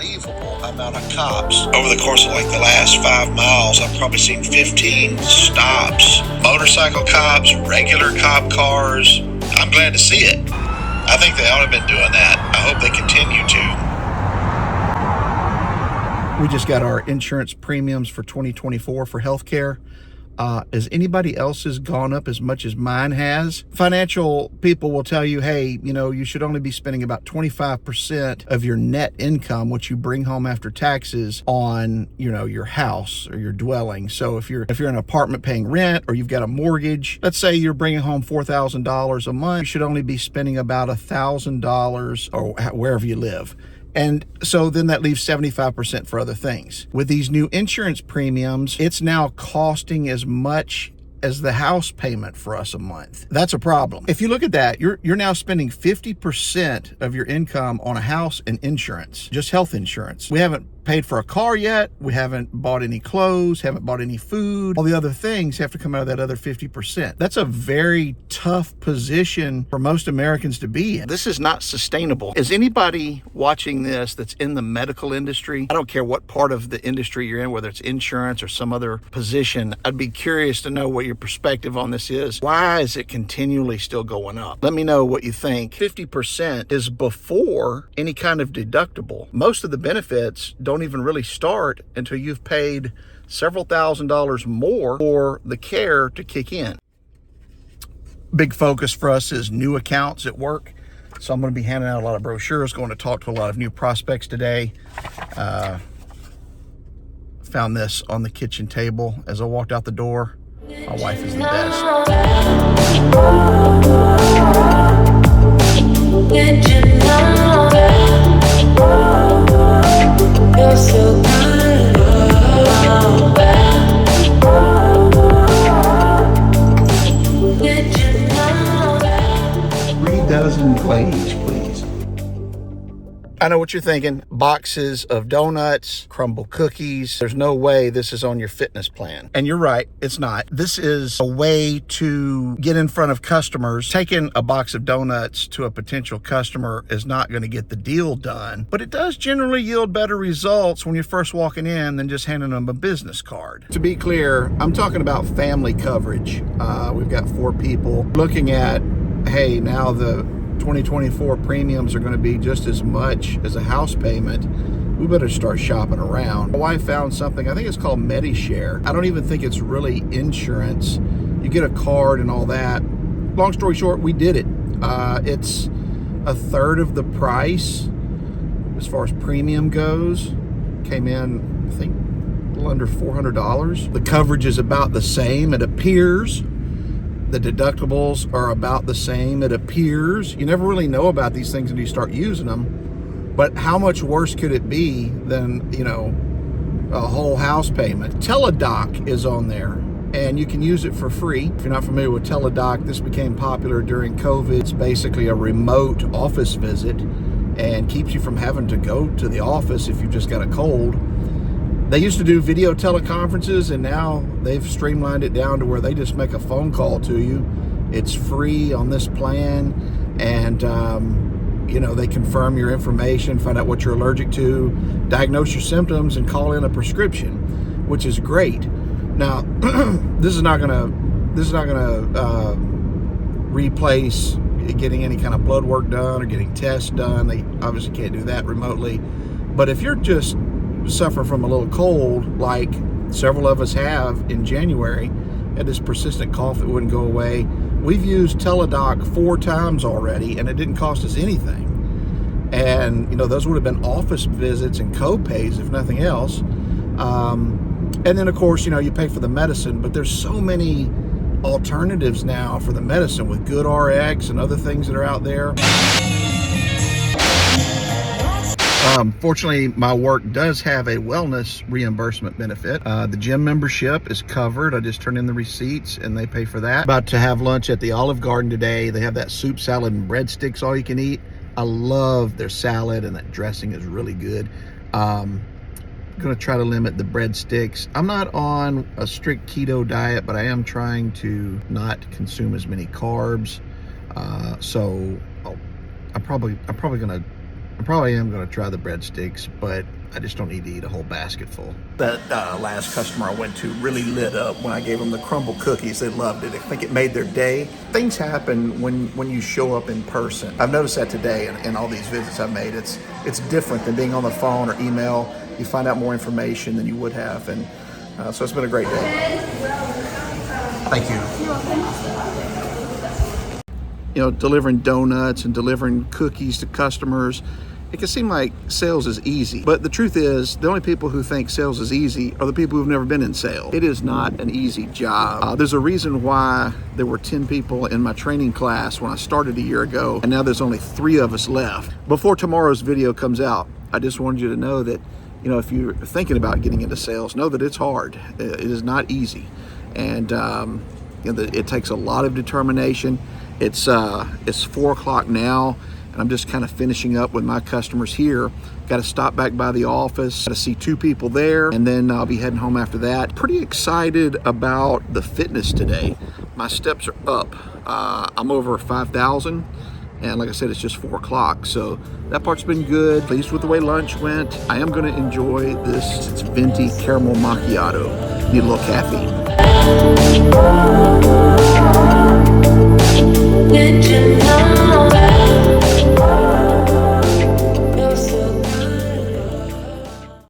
unbelievable amount of cops. Over the course of like the last 5 miles, I've probably seen 15 stops. Motorcycle cops, regular cop cars. I'm glad to see it. I think they ought to have been doing that. I hope they continue to. We just got our insurance premiums for 2024 for healthcare. Has anybody else's gone up as much as mine has? Financial people will tell you, hey, you should only be spending about 25% of your net income, what you bring home after taxes, on, your house or your dwelling. So if you're in an apartment paying rent, or you've got a mortgage, let's say you're bringing home $4,000 a month, you should only be spending about $1,000 or wherever you live. And so then that leaves 75% for other things. With these new insurance premiums, it's now costing as much as the house payment for us a month. That's a problem. If you look at that, you're now spending 50% of your income on a house and insurance, just health insurance. We haven't paid for a car yet. We haven't bought any clothes, haven't bought any food. All the other things have to come out of that other 50%. That's a very tough position for most Americans to be in. This is not sustainable. Is anybody watching this that's in the medical industry? I don't care what part of the industry you're in, whether it's insurance or some other position. I'd be curious to know what your perspective on this is. Why is it continually still going up? Let me know what you think. 50% is before any kind of deductible. Most of the benefits don't even really start until you've paid several $1,000s more for the care to kick in. Big focus for us is new accounts at work. So I'm going to be handing out a lot of brochures, going to talk to a lot of new prospects today. Found this on the kitchen table as I walked out the door. My wife is the best. Did you know you're so good? Did you know 3 dozen glaze, please. I know what you're thinking. Boxes of donuts, CRUMBL cookies. There's no way this is on your fitness plan. And you're right, it's not. This is a way to get in front of customers. Taking a box of donuts to a potential customer is not going to get the deal done, but it does generally yield better results when you're first walking in than just handing them a business card. To be clear, I'm talking about family coverage. We've got 4 people looking at, hey, now the 2024 premiums are going to be just as much as a house payment. We better start shopping around. My wife found something, I think it's called MediShare. I don't even think it's really insurance. You get a card and all that. Long story short, we did it. It's a third of the price as far as premium goes. Came in, I think, a little under $400. The coverage is about the same, it appears. The deductibles are about the same, it appears. You never really know about these things until you start using them. But how much worse could it be than, a whole house payment? Teladoc is on there, and you can use it for free. If you're not familiar with Teladoc, this became popular during COVID. It's basically a remote office visit and keeps you from having to go to the office if you've just got a cold. They used to do video teleconferences, and now they've streamlined it down to where they just make a phone call to you. It's free on this plan, and they confirm your information, find out what you're allergic to, diagnose your symptoms, and call in a prescription, which is great. Now, this is not gonna replace getting any kind of blood work done or getting tests done. They obviously can't do that remotely. But if you're just suffer from a little cold, like several of us have in January, had this persistent cough that wouldn't go away. We've used Teladoc 4 times already, and it didn't cost us anything. And those would have been office visits and co-pays, if nothing else. And then of course, you pay for the medicine, but there's so many alternatives now for the medicine with GoodRx and other things that are out there. Fortunately, my work does have a wellness reimbursement benefit. The gym membership is covered. I just turn in the receipts and they pay for that. About to have lunch at the Olive Garden today. They have that soup, salad, and breadsticks all you can eat. I love their salad, and that dressing is really good. I'm going to try to limit the breadsticks. I'm not on a strict keto diet, but I am trying to not consume as many carbs. So I'm probably going to I probably am going to try the breadsticks, but I just don't need to eat a whole basket full. That last customer I went to really lit up when I gave them the CRUMBL cookies. They loved it. I think it made their day. Things happen when you show up in person. I've noticed that today in all these visits I've made. It's different than being on the phone or email. You find out more information than you would have, and so it's been a great day. Thank you. You know, delivering donuts and delivering cookies to customers, it can seem like sales is easy, but the truth is the only people who think sales is easy are the people who've never been in sales. It is not an easy job. There's a reason why there were 10 people in my training class when I started a year ago, and now there's only 3 of us left. Before tomorrow's video comes out, I just wanted you to know that, you know, if you're thinking about getting into sales, know that it's hard. It is not easy, and you know, it takes a lot of determination. It's 4 o'clock now, and I'm just kind of finishing up with my customers here. Got to stop back by the office, got to see 2 people there, and then I'll be heading home after that. Pretty excited about the fitness today. My steps are up. I'm over 5,000, and like I said, it's just 4 o'clock, so that part's been good. Pleased with the way lunch went. I am going to enjoy this. It's venti caramel macchiato. Need a little caffeine. Did you know